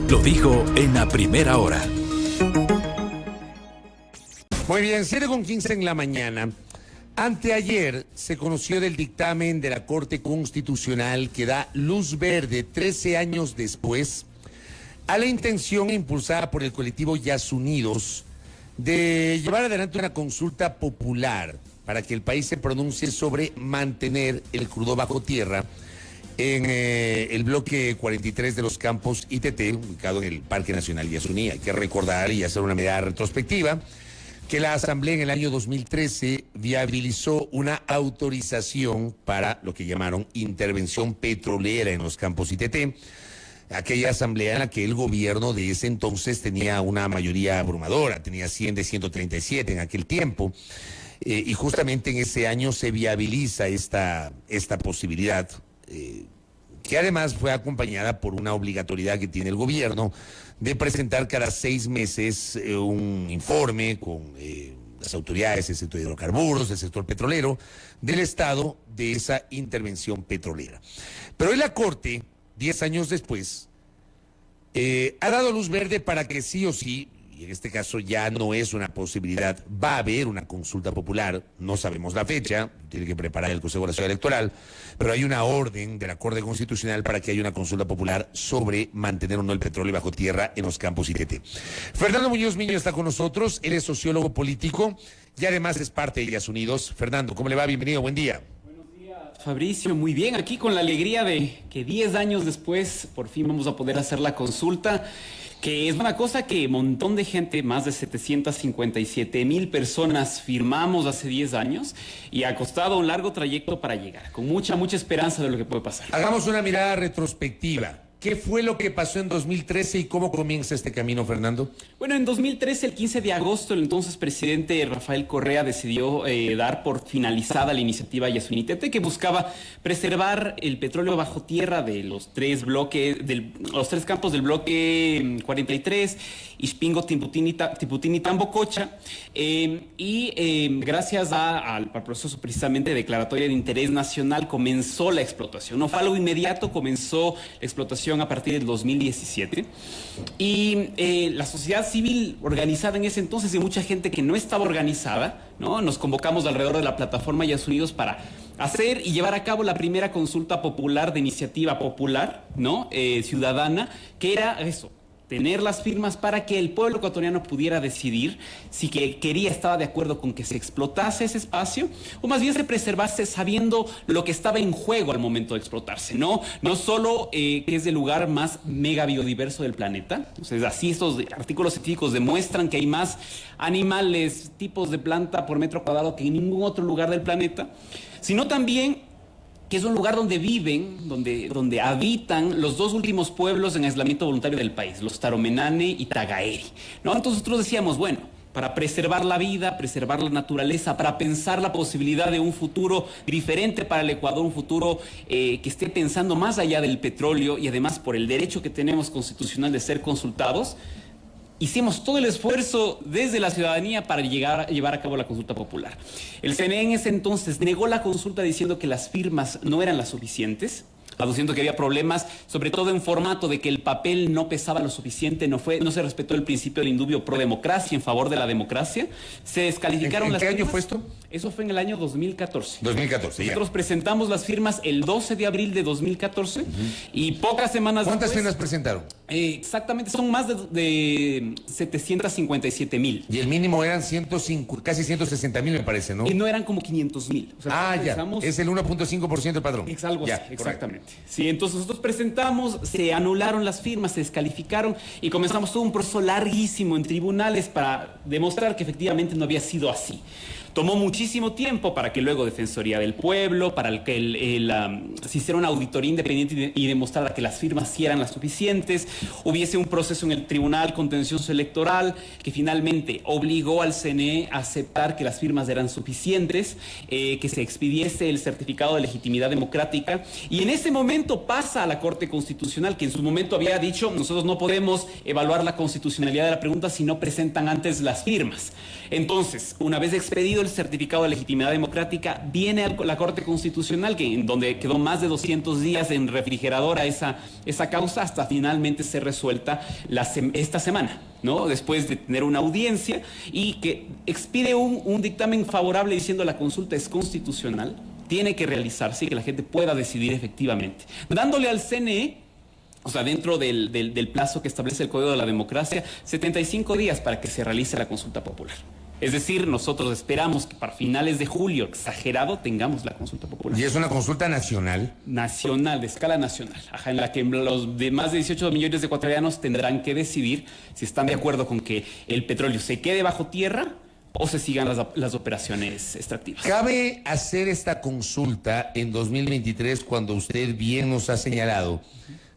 Lo dijo en la primera hora. Muy bien, 7:15 en la mañana. Anteayer se conoció del dictamen de la Corte Constitucional que da luz verde 13 años después a la intención impulsada por el colectivo Yasunidos de llevar adelante una consulta popular para que el país se pronuncie sobre mantener el crudo bajo tierra en el bloque 43 de los campos ITT, ubicado en el Parque Nacional Yasuní. Hay que recordar y hacer una mirada retrospectiva que la Asamblea en el año 2013 viabilizó una autorización para lo que llamaron intervención petrolera en los campos ITT. Aquella asamblea en la que el gobierno de ese entonces tenía una mayoría abrumadora, tenía 100 de 137 en aquel tiempo, y justamente en ese año se viabiliza esta posibilidad, que además fue acompañada por una obligatoriedad que tiene el gobierno de presentar cada 6 meses un informe con las autoridades del sector de hidrocarburos, del sector petrolero, del estado de esa intervención petrolera. Pero hoy la Corte, 10 años después, ha dado luz verde para que sí o sí, y en este caso ya no es una posibilidad, va a haber una consulta popular, no sabemos la fecha, tiene que preparar el Consejo Nacional Electoral, pero hay una orden de la Corte Constitucional para que haya una consulta popular sobre mantener o no el petróleo bajo tierra en los campos ITT. Fernando Muñoz Miño está con nosotros, él es sociólogo político y además es parte de Yasunidos. Fernando, ¿cómo le va? Bienvenido, buen día. Fabricio, muy bien, aquí con la alegría de que 10 años después por fin vamos a poder hacer la consulta, que es una cosa que un montón de gente, más de 757,000 personas firmamos hace 10 años y ha costado un largo trayecto para llegar, con mucha esperanza de lo que puede pasar. Hagamos una mirada retrospectiva. ¿Qué fue lo que pasó en 2013 y cómo comienza este camino, Fernando? Bueno, en 2013, el 15 de agosto, el entonces presidente Rafael Correa decidió dar por finalizada la iniciativa Yasuní ITT, que buscaba preservar el petróleo bajo tierra de los tres campos del bloque 43, Ispingo, Tiputín y Tambococha, gracias al proceso precisamente de declaratoria de interés nacional comenzó la explotación. No fue algo inmediato, comenzó la explotación a partir del 2017 y la sociedad civil organizada en ese entonces y mucha gente que no estaba organizada, ¿no? Nos convocamos alrededor de la plataforma Yasunidos para hacer y llevar a cabo la primera consulta popular de iniciativa popular, ¿no? Ciudadana, que era eso, tener las firmas para que el pueblo ecuatoriano pudiera decidir si estaba de acuerdo con que se explotase ese espacio o más bien se preservase sabiendo lo que estaba en juego al momento de explotarse, no solo que es el lugar más mega biodiverso del planeta. Entonces, así estos artículos científicos demuestran que hay más animales, tipos de planta por metro cuadrado que en ningún otro lugar del planeta, sino también que es un lugar donde viven, donde habitan los dos últimos pueblos en aislamiento voluntario del país, los Taromenane y Tagaeri, ¿no? Entonces nosotros decíamos, bueno, para preservar la vida, preservar la naturaleza, para pensar la posibilidad de un futuro diferente para el Ecuador, un futuro que esté pensando más allá del petróleo y además por el derecho que tenemos constitucional de ser consultados, hicimos todo el esfuerzo desde la ciudadanía para llevar a cabo la consulta popular. El CNE en ese entonces negó la consulta diciendo que las firmas no eran las suficientes, aduciendo que había problemas, sobre todo en formato de que el papel no pesaba lo suficiente, no se respetó el principio del indubio pro democracia en favor de la democracia. Se descalificaron las firmas. ¿En qué año fue esto? Eso fue en el año 2014. 2014, Nosotros presentamos las firmas el 12 de abril de 2014 y pocas semanas ¿Cuántas después, firmas presentaron? Exactamente, son más de 757,000. Y el mínimo eran casi 160,000, me parece, ¿no? Y no eran como 500,000. O sea, ya, es el 1.5% del padrón. Es algo ya, así, exactamente. Sí, entonces nosotros presentamos, se anularon las firmas, se descalificaron y comenzamos todo un proceso larguísimo en tribunales para demostrar que efectivamente no había sido así. Tomó muchísimo tiempo para que luego Defensoría del Pueblo, para que se hiciera una auditoría independiente y demostrara que las firmas sí eran las suficientes. Hubiese un proceso en el Tribunal Contencioso Electoral que finalmente obligó al CNE a aceptar que las firmas eran suficientes, que se expidiese el certificado de legitimidad democrática. Y en ese momento pasa a la Corte Constitucional, que en su momento había dicho, nosotros no podemos evaluar la constitucionalidad de la pregunta si no presentan antes las firmas. Entonces, una vez expedido el certificado de legitimidad democrática, viene a la Corte Constitucional, en donde quedó más de 200 días en refrigeradora esa causa, hasta finalmente ser resuelta esta semana, ¿no? Después de tener una audiencia y que expide un dictamen favorable diciendo la consulta es constitucional, tiene que realizarse y que la gente pueda decidir efectivamente, dándole al CNE, o sea, dentro del plazo que establece el Código de la Democracia, 75 días para que se realice la consulta popular. Es decir, nosotros esperamos que para finales de julio, exagerado, tengamos la consulta popular. ¿Y es una consulta nacional? Nacional, de escala nacional, en la que los de más de 18 millones de ecuatorianos tendrán que decidir si están de acuerdo con que el petróleo se quede bajo tierra o se sigan las operaciones extractivas. ¿Cabe hacer esta consulta en 2023 cuando usted bien nos ha señalado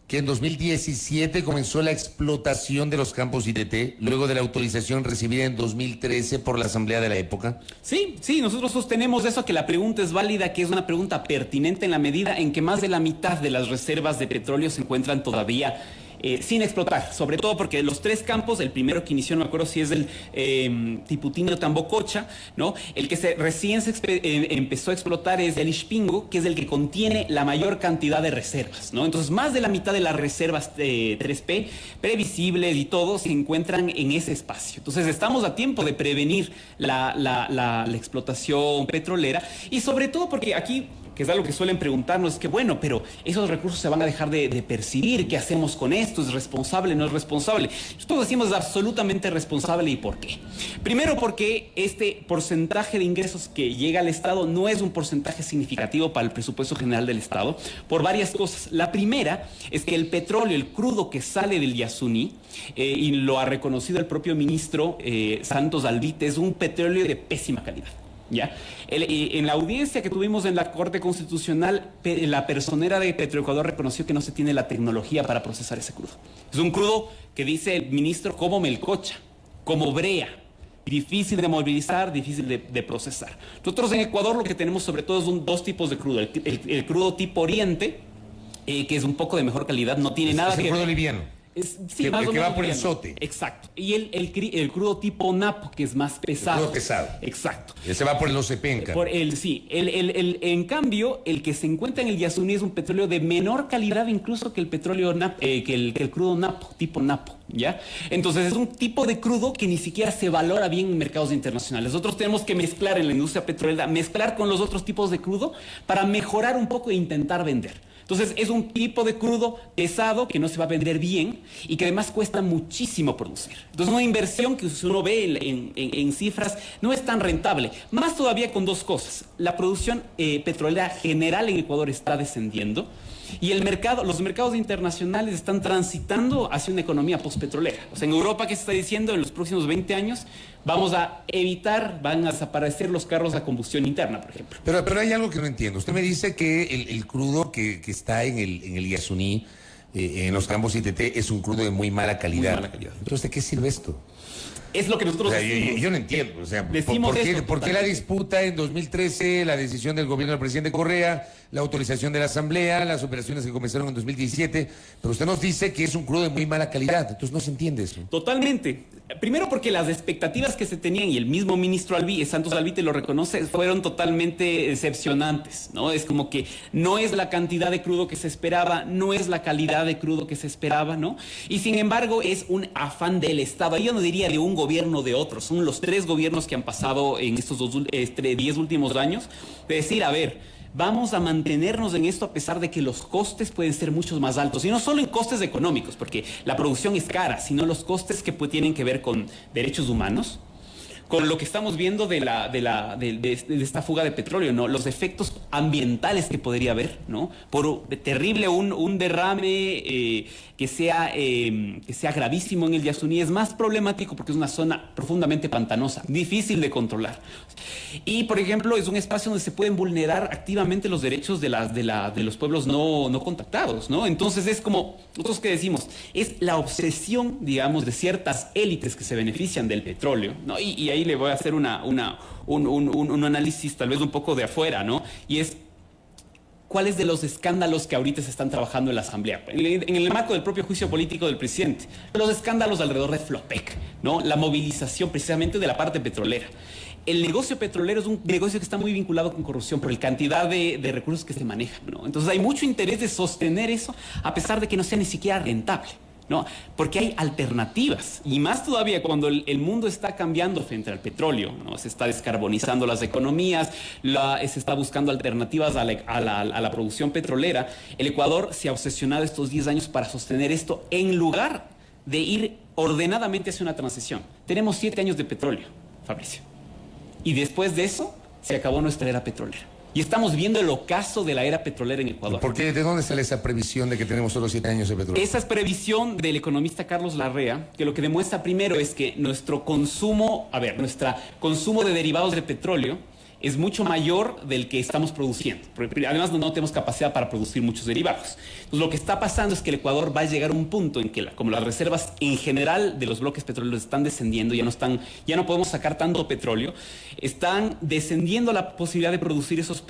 que en 2017 comenzó la explotación de los campos ITT, luego de la autorización recibida en 2013 por la Asamblea de la época? Sí, nosotros sostenemos eso, que la pregunta es válida, que es una pregunta pertinente en la medida en que más de la mitad de las reservas de petróleo se encuentran todavía sin explotar, sobre todo porque los tres campos, el primero que inició, no me acuerdo si es el Tiputino Tambococha, ¿no? El que recién empezó a explotar es el Ixpingo, que es el que contiene la mayor cantidad de reservas, ¿no? Entonces, más de la mitad de las reservas 3P, previsibles y todo, se encuentran en ese espacio. Entonces, estamos a tiempo de prevenir la explotación petrolera y sobre todo porque aquí, que es algo que suelen preguntarnos, es que bueno, pero esos recursos se van a dejar de percibir, ¿qué hacemos con esto? ¿Es responsable? ¿No es responsable? Nosotros decimos es absolutamente responsable. ¿Y por qué? Primero porque este porcentaje de ingresos que llega al Estado no es un porcentaje significativo para el presupuesto general del Estado, por varias cosas. La primera es que el petróleo, el crudo que sale del Yasuní, y lo ha reconocido el propio ministro Santos Alvite, es un petróleo de pésima calidad. ¿Ya? En la audiencia que tuvimos en la Corte Constitucional, la personera de Petroecuador reconoció que no se tiene la tecnología para procesar ese crudo. Es un crudo que dice el ministro como melcocha, como brea, difícil de movilizar, difícil de procesar. Nosotros en Ecuador lo que tenemos sobre todo son dos tipos de crudo. El crudo tipo Oriente, que es un poco de mejor calidad, no tiene nada que ver. El crudo liviano. Sí, que va por el sote. Exacto. Y el crudo tipo Napo, que es más pesado. El crudo pesado. Exacto. Ese va por el Ocepenca. En cambio, el que se encuentra en el Yasuní es un petróleo de menor calidad incluso que el petróleo que el crudo Napo, tipo Napo, ¿ya? Entonces es un tipo de crudo que ni siquiera se valora bien en mercados internacionales. Nosotros tenemos que mezclar en la industria petrolera, mezclar con los otros tipos de crudo para mejorar un poco e intentar vender. Entonces es un tipo de crudo pesado que no se va a vender bien y que además cuesta muchísimo producir. Entonces una inversión que si uno ve en cifras no es tan rentable. Más todavía con dos cosas. La producción petrolera general en Ecuador está descendiendo y los mercados internacionales están transitando hacia una economía postpetrolera. O sea, en Europa, ¿qué se está diciendo? En los próximos 20 años van a desaparecer los carros a combustión interna, por ejemplo. Pero hay algo que no entiendo. Usted me dice que el crudo que está en el Yasuní, en los campos ITT, es un crudo de muy mala calidad. Muy mala calidad. Entonces, ¿de qué sirve esto? Es lo que nosotros decimos. Yo no entiendo. O sea, Decimos ¿por qué la disputa en 2013, la decisión del gobierno del presidente Correa, la autorización de la Asamblea, las operaciones que comenzaron en 2017? Pero usted nos dice que es un crudo de muy mala calidad. Entonces no se entiende eso. Totalmente. Primero porque las expectativas que se tenían, y el mismo ministro Santos Alvite lo reconoce, fueron totalmente decepcionantes, ¿no? Es como que no es la cantidad de crudo que se esperaba, no es la calidad de crudo que se esperaba, ¿no? Y sin embargo es un afán del Estado. Yo no diría de un gobierno o de otro, son los tres gobiernos que han pasado en estos 10 últimos años, de decir, a ver, vamos a mantenernos en esto a pesar de que los costes pueden ser muchos más altos. Y no solo en costes económicos, porque la producción es cara, sino los costes que tienen que ver con derechos humanos, con lo que estamos viendo de esta fuga de petróleo, ¿no? Los efectos ambientales que podría haber, ¿no? Terrible un derrame que sea gravísimo en el Yasuní es más problemático porque es una zona profundamente pantanosa, difícil de controlar. Y, por ejemplo, es un espacio donde se pueden vulnerar activamente los derechos de los pueblos no contactados, ¿no? Entonces es como, nosotros que decimos, es la obsesión, digamos, de ciertas élites que se benefician del petróleo, ¿no? Y ahí le voy a hacer un análisis tal vez un poco de afuera, ¿no? Y es, ¿cuáles de los escándalos que ahorita se están trabajando en la Asamblea? En el marco del propio juicio político del presidente. Los escándalos alrededor de Flopec, ¿no? La movilización precisamente de la parte petrolera. el negocio petrolero es un negocio que está muy vinculado con corrupción por la cantidad de recursos que se manejan, ¿no? Entonces hay mucho interés de sostener eso a pesar de que no sea ni siquiera rentable, ¿no? Porque hay alternativas, y más todavía cuando el mundo está cambiando frente al petróleo, ¿no? Se está descarbonizando las economías, se está buscando alternativas a la producción petrolera. El Ecuador se ha obsesionado estos 10 años para sostener esto en lugar de ir ordenadamente hacia una transición. Tenemos 7 años de petróleo, Fabricio, y después de eso se acabó nuestra era petrolera. Y estamos viendo el ocaso de la era petrolera en Ecuador. ¿Por qué? ¿De dónde sale esa previsión de que tenemos solo 7 años de petróleo? Esa es previsión del economista Carlos Larrea, que lo que demuestra primero es que nuestro consumo de derivados de petróleo es mucho mayor del que estamos produciendo. Además, no tenemos capacidad para producir muchos derivados. Entonces, lo que está pasando es que el Ecuador va a llegar a un punto en que, como las reservas en general de los bloques petroleros están descendiendo, ya no podemos sacar tanto petróleo, están descendiendo la posibilidad de producir esos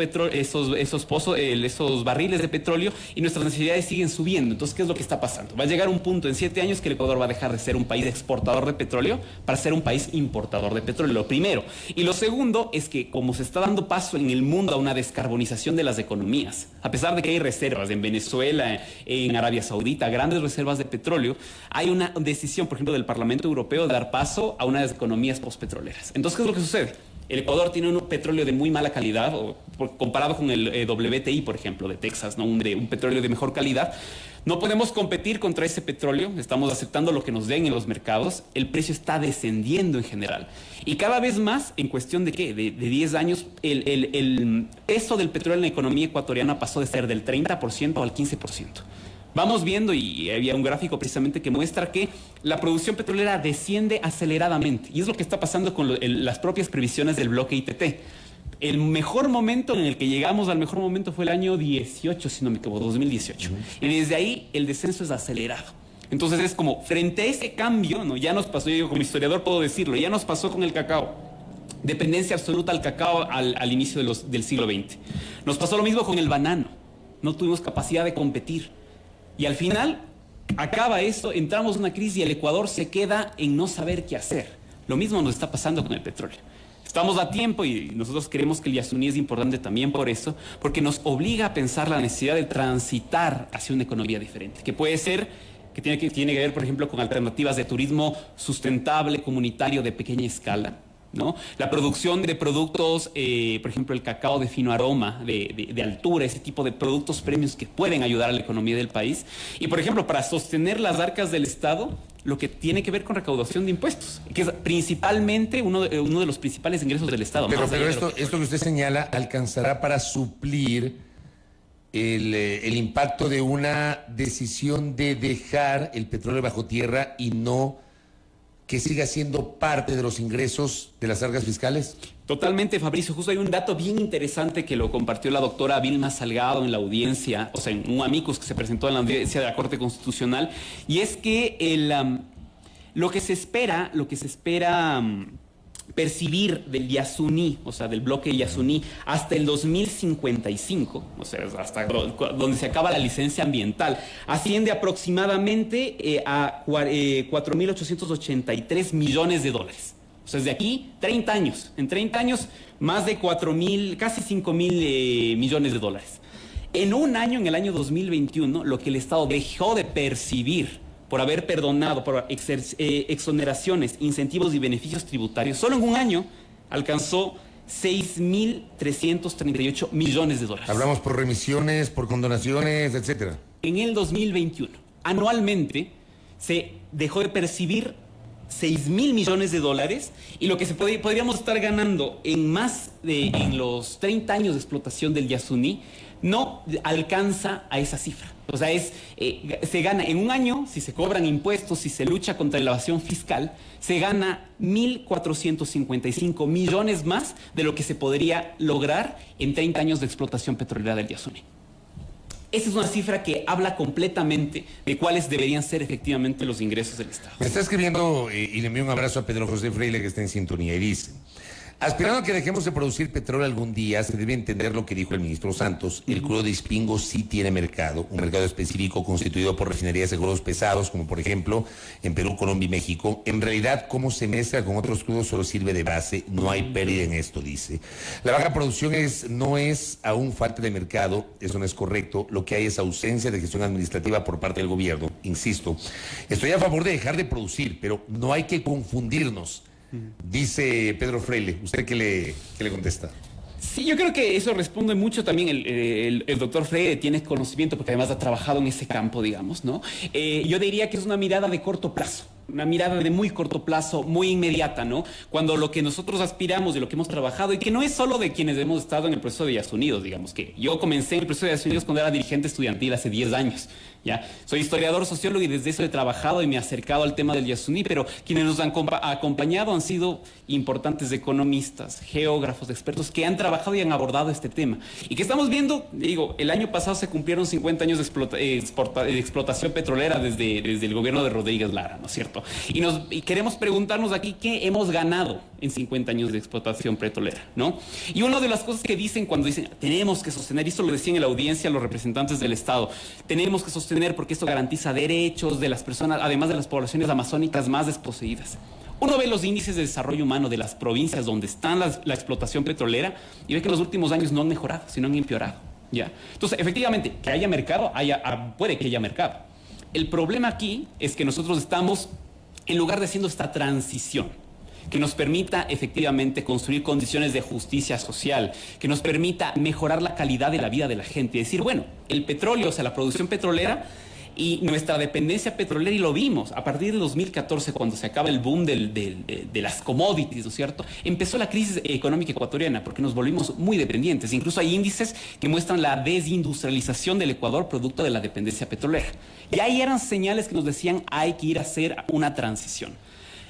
barriles de petróleo, y nuestras necesidades siguen subiendo. Entonces, ¿qué es lo que está pasando? Va a llegar un punto en 7 años que el Ecuador va a dejar de ser un país exportador de petróleo para ser un país importador de petróleo, lo primero. Y lo segundo es que, como se está dando paso en el mundo a una descarbonización de las economías, a pesar de que hay reservas en Venezuela, en Arabia Saudita, grandes reservas de petróleo, hay una decisión, por ejemplo, del Parlamento Europeo de dar paso a unas economías postpetroleras. Entonces, ¿qué es lo que sucede? El Ecuador tiene un petróleo de muy mala calidad, comparado con el WTI, por ejemplo, de Texas, ¿no? Un petróleo de mejor calidad. No podemos competir contra ese petróleo, estamos aceptando lo que nos den en los mercados, el precio está descendiendo en general. Y cada vez más, en cuestión de ¿qué? De 10 años, el peso del petróleo en la economía ecuatoriana pasó de ser del 30% al 15%. Vamos viendo, y había un gráfico precisamente que muestra que la producción petrolera desciende aceleradamente. Y es lo que está pasando con las propias previsiones del bloque ITT. El mejor momento en el que llegamos al mejor momento fue el año 18, si no me equivoco, 2018. Y desde ahí el descenso es acelerado. Entonces es como, frente a ese cambio, ¿no? Ya nos pasó, yo como historiador puedo decirlo, ya nos pasó con el cacao. Dependencia absoluta al cacao al inicio del siglo XX. Nos pasó lo mismo con el banano. No tuvimos capacidad de competir. Y al final, acaba esto, entramos en una crisis y el Ecuador se queda en no saber qué hacer. Lo mismo nos está pasando con el petróleo. Estamos a tiempo, y nosotros creemos que el Yasuní es importante también por eso, porque nos obliga a pensar la necesidad de transitar hacia una economía diferente, que puede ser, que tiene que ver, por ejemplo, con alternativas de turismo sustentable, comunitario, de pequeña escala, ¿no? La producción de productos, por ejemplo, el cacao de fino aroma, de altura, ese tipo de productos premios que pueden ayudar a la economía del país. Y, por ejemplo, para sostener las arcas del Estado, lo que tiene que ver con recaudación de impuestos, que es principalmente uno de los principales ingresos del Estado. Pero esto que usted señala alcanzará para suplir el impacto de una decisión de dejar el petróleo bajo tierra y no que siga siendo parte de los ingresos de las arcas fiscales. Totalmente, Fabricio. Justo hay un dato bien interesante que lo compartió la doctora Vilma Salgado en la audiencia, o sea, en un amicus que se presentó en la audiencia de la Corte Constitucional, y es que lo que se espera percibir del Yasuní, o sea, del bloque Yasuní, hasta el 2055, o sea, hasta donde se acaba la licencia ambiental, asciende aproximadamente a 4.883 millones de dólares. O sea, desde aquí, 30 años. En 30 años, más de 4.000, casi 5.000 millones de dólares. En un año, en el año 2021, lo que el Estado dejó de percibir por haber perdonado, por exoneraciones, incentivos y beneficios tributarios, solo en un año alcanzó 6.338 millones de dólares. Hablamos por remisiones, por condonaciones, etcétera. En el 2021, anualmente, se dejó de percibir 6.000 millones de dólares, y lo que podríamos estar ganando en los 30 años de explotación del Yasuní no alcanza a esa cifra. O sea, se gana en un año, si se cobran impuestos, si se lucha contra la evasión fiscal, se gana 1.455 millones más de lo que se podría lograr en 30 años de explotación petrolera del Yasuní. Esa es una cifra que habla completamente de cuáles deberían ser efectivamente los ingresos del Estado. Me está escribiendo y le envío un abrazo a Pedro José Freile, que está en sintonía, y dice: Aspirando a que dejemos de producir petróleo algún día, se debe entender lo que dijo el ministro Santos. El crudo de Ispingo sí tiene mercado, un mercado específico constituido por refinerías de crudos pesados, como por ejemplo en Perú, Colombia y México. En realidad, cómo se mezcla con otros crudos solo sirve de base, no hay pérdida en esto, dice. La baja producción no es aún falta de mercado, eso no es correcto. Lo que hay es ausencia de gestión administrativa por parte del gobierno. Insisto, estoy a favor de dejar de producir, pero no hay que confundirnos. Dice Pedro Freile. ¿Usted qué le contesta? Sí, yo creo que eso responde mucho también el doctor Freire, tiene conocimiento porque además ha trabajado en ese campo, digamos, ¿no? Yo diría que es una mirada de corto plazo. Una mirada de muy corto plazo, muy inmediata, ¿no? Cuando lo que nosotros aspiramos y lo que hemos trabajado, y que no es solo de quienes hemos estado en el proceso de Yas Unidos, digamos, que yo comencé en el proceso de Yas Unidos cuando era dirigente estudiantil hace 10 años, ¿ya? Soy historiador, sociólogo y desde eso he trabajado y me he acercado al tema del Yasuní, pero quienes nos han acompañado han sido importantes economistas, geógrafos, expertos que han trabajado y han abordado este tema. Y que estamos viendo, digo, el año pasado se cumplieron 50 años de explotación petrolera desde el gobierno de Rodríguez Lara, ¿no es cierto? Y queremos preguntarnos aquí qué hemos ganado en 50 años de explotación petrolera, ¿no? Y una de las cosas que dicen cuando dicen tenemos que sostener, y esto lo decían en la audiencia los representantes del Estado, tenemos que sostener porque esto garantiza derechos de las personas, además de las poblaciones amazónicas más desposeídas. Uno ve los índices de desarrollo humano de las provincias donde está la explotación petrolera y ve que en los últimos años no han mejorado, sino han empeorado, ¿ya? Entonces, efectivamente, que haya mercado, puede que haya mercado. El problema aquí es que nosotros estamos, en lugar de haciendo esta transición, que nos permita efectivamente construir condiciones de justicia social, que nos permita mejorar la calidad de la vida de la gente. Y decir, bueno, el petróleo, o sea, la producción petrolera y nuestra dependencia petrolera, y lo vimos a partir del 2014, cuando se acaba el boom de las commodities, ¿no es cierto? Empezó la crisis económica ecuatoriana porque nos volvimos muy dependientes. Incluso hay índices que muestran la desindustrialización del Ecuador producto de la dependencia petrolera. Y ahí eran señales que nos decían hay que ir a hacer una transición.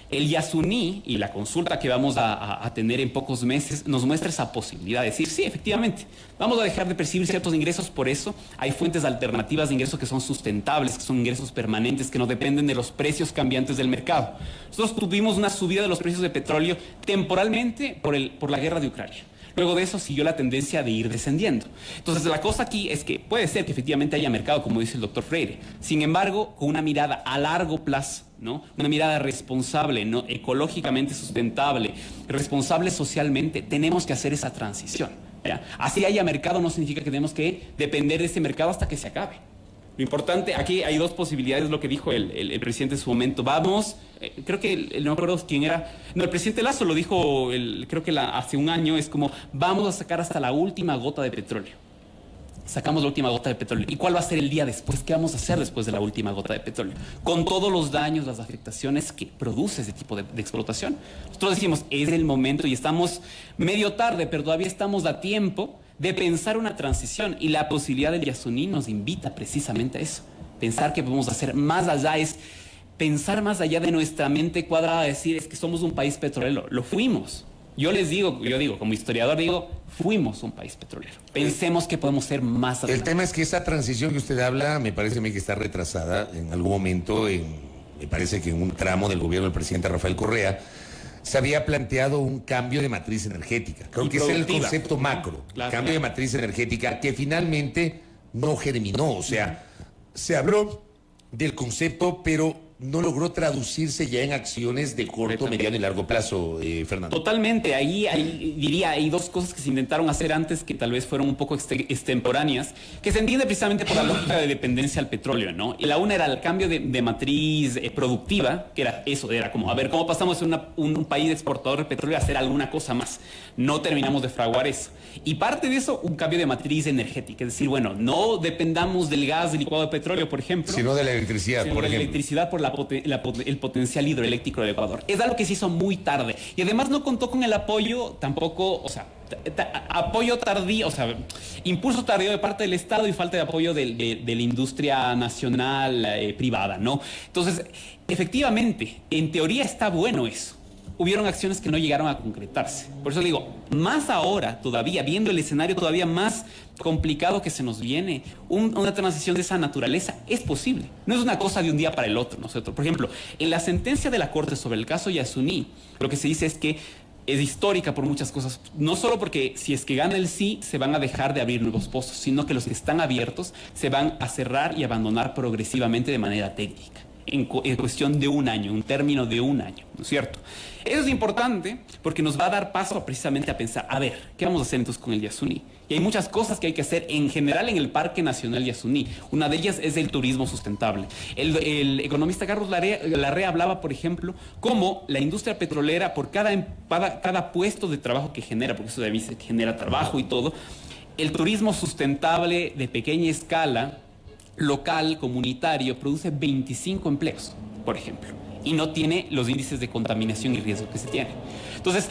El Yasuní y la consulta que vamos a tener en pocos meses nos muestra esa posibilidad de decir, sí, efectivamente, vamos a dejar de percibir ciertos ingresos, por eso hay fuentes alternativas de ingresos que son sustentables, que son ingresos permanentes, que no dependen de los precios cambiantes del mercado. Nosotros tuvimos una subida de los precios de petróleo temporalmente por la guerra de Ucrania. Luego de eso siguió la tendencia de ir descendiendo. Entonces la cosa aquí es que puede ser que efectivamente haya mercado, como dice el doctor Freire. Sin embargo, con una mirada a largo plazo, ¿no? Una mirada responsable, ¿no? Ecológicamente sustentable, responsable socialmente, tenemos que hacer esa transición, ¿ya? Así haya mercado no significa que tenemos que depender de ese mercado hasta que se acabe. Lo importante, aquí hay dos posibilidades, lo que dijo el presidente en su momento. Vamos, creo que, no me acuerdo quién era, no, el presidente Lazo lo dijo, creo que hace un año, es como, vamos a sacar hasta la última gota de petróleo. Sacamos la última gota de petróleo. ¿Y cuál va a ser el día después? ¿Qué vamos a hacer después de la última gota de petróleo? Con todos los daños, las afectaciones que produce ese tipo de explotación. Nosotros decimos, es el momento y estamos medio tarde, pero todavía estamos a tiempo de pensar una transición, y la posibilidad del Yasuní nos invita precisamente a eso. Pensar que podemos hacer más allá, es pensar más allá de nuestra mente cuadrada, decir, es que somos un país petrolero. Lo fuimos. Yo digo, como historiador, fuimos un país petrolero. Pensemos que podemos ser más adelante. El tema es que esa transición que usted habla, me parece a mí que está retrasada en algún momento, me parece que en un tramo del gobierno del presidente Rafael Correa, se había planteado un cambio de matriz energética. Creo que ese es el concepto macro, claro, cambio de matriz energética, que finalmente no germinó. O sea, se habló del concepto, pero no logró traducirse ya en acciones de corto, mediano y largo plazo, Fernando. Totalmente. Ahí hay dos cosas que se intentaron hacer antes que tal vez fueron un poco extemporáneas, que se entiende precisamente por la lógica de dependencia al petróleo, ¿no? Y la una era el cambio de matriz productiva, que era eso, era como, a ver, ¿cómo pasamos de un país exportador de petróleo a hacer alguna cosa más? No terminamos de fraguar eso. Y parte de eso, un cambio de matriz energética, es decir, bueno, no dependamos del gas, del licuado de petróleo, por ejemplo. Sino de la electricidad, por ejemplo. Electricidad por el potencial hidroeléctrico del Ecuador. Es algo que se hizo muy tarde y además no contó con el apoyo tampoco, o sea, apoyo tardío, o sea, impulso tardío de parte del Estado y falta de apoyo de la industria nacional privada, ¿no? Entonces, efectivamente, en teoría está bueno eso. Hubieron acciones que no llegaron a concretarse. Por eso digo, más ahora todavía, viendo el escenario todavía más complicado que se nos viene, una transición de esa naturaleza es posible. No es una cosa de un día para el otro, ¿no es cierto? Por ejemplo, en la sentencia de la Corte sobre el caso Yasuní, lo que se dice es que es histórica por muchas cosas, no solo porque si es que gana el sí, se van a dejar de abrir nuevos pozos, sino que los que están abiertos se van a cerrar y abandonar progresivamente de manera técnica, en cuestión de un año, un término de un año, ¿no es cierto? Eso es importante porque nos va a dar paso precisamente a pensar, a ver, ¿qué vamos a hacer entonces con el Yasuní? Y hay muchas cosas que hay que hacer en general en el Parque Nacional Yasuní. Una de ellas es el turismo sustentable. El economista Carlos Larrea hablaba, por ejemplo, cómo la industria petrolera, por cada puesto de trabajo que genera, porque eso también genera trabajo y todo, el turismo sustentable de pequeña escala, local, comunitario, produce 25 empleos, por ejemplo, y no tiene los índices de contaminación y riesgo que se tiene. Entonces,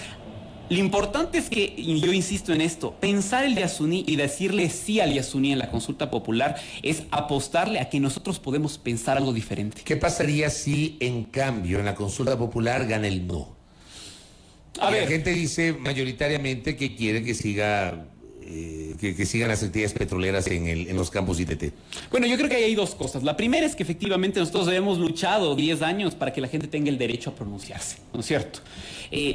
lo importante es que, y yo insisto en esto, pensar el Yasuní y decirle sí al Yasuní en la consulta popular es apostarle a que nosotros podemos pensar algo diferente. ¿Qué pasaría si, en cambio, en la consulta popular gana el no? A ver, la gente dice mayoritariamente que quiere que siga... que sigan las actividades petroleras en los campos ITT. Bueno, yo creo que ahí hay dos cosas. La primera es que efectivamente nosotros hemos luchado 10 años para que la gente tenga el derecho a pronunciarse, ¿no es cierto?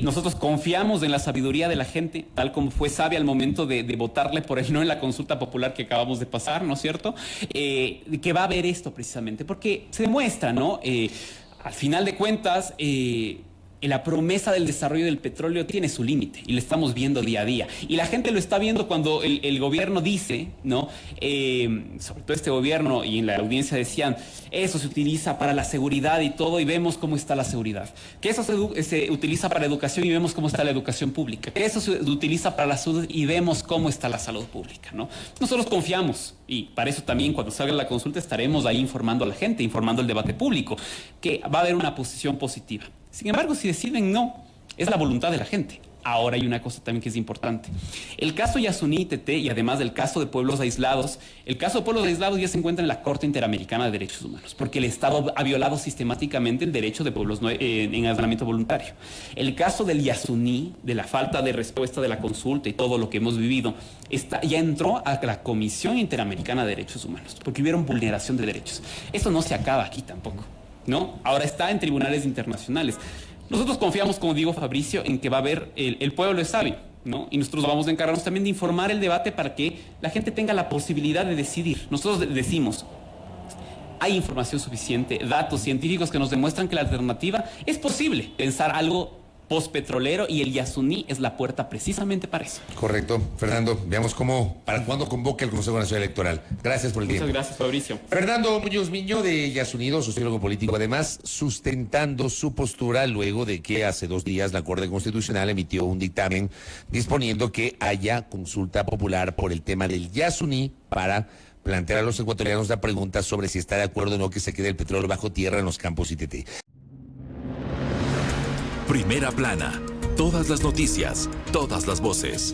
Nosotros confiamos en la sabiduría de la gente, tal como fue sabia al momento de votarle por el no en la consulta popular que acabamos de pasar, ¿no es cierto? Que va a haber esto precisamente, porque se demuestra, ¿no? Al final de cuentas... la promesa del desarrollo del petróleo tiene su límite y lo estamos viendo día a día. Y la gente lo está viendo cuando el gobierno dice, ¿no? Sobre todo este gobierno, y en la audiencia decían, eso se utiliza para la seguridad y todo, y vemos cómo está la seguridad. Que eso se utiliza para educación y vemos cómo está la educación pública. Que eso se utiliza para la salud y vemos cómo está la salud pública, ¿no? Nosotros confiamos, y para eso también cuando salga la consulta estaremos ahí informando a la gente, informando al debate público, que va a haber una posición positiva. Sin embargo, si deciden no, es la voluntad de la gente. Ahora hay una cosa también que es importante. El caso Yasuní ITT y además del caso de pueblos aislados, el caso de pueblos aislados ya se encuentra en la Corte Interamericana de Derechos Humanos, porque el Estado ha violado sistemáticamente el derecho de pueblos en aislamiento voluntario. El caso del Yasuní, de la falta de respuesta de la consulta y todo lo que hemos vivido, ya entró a la Comisión Interamericana de Derechos Humanos, porque hubieron vulneración de derechos. Eso no se acaba aquí tampoco, ¿no? Ahora está en tribunales internacionales. Nosotros confiamos, como digo, Fabricio, en que va a haber, el pueblo es sabio, ¿no? Y nosotros vamos a encargarnos también de informar el debate para que la gente tenga la posibilidad de decidir. Nosotros decimos, hay información suficiente, datos científicos que nos demuestran que la alternativa es posible, pensar algo postpetrolero, y el Yasuní es la puerta precisamente para eso. Correcto. Fernando, veamos para cuándo convoca el Consejo Nacional Electoral. Gracias por el tiempo. Muchas gracias, Fabricio. Fernando Muñoz Miño de Yasuní, sociólogo político, además sustentando su postura luego de que hace 2 días la Corte Constitucional emitió un dictamen disponiendo que haya consulta popular por el tema del Yasuní para plantear a los ecuatorianos la pregunta sobre si está de acuerdo o no que se quede el petróleo bajo tierra en los campos ITT. Primera plana. Todas las noticias, todas las voces.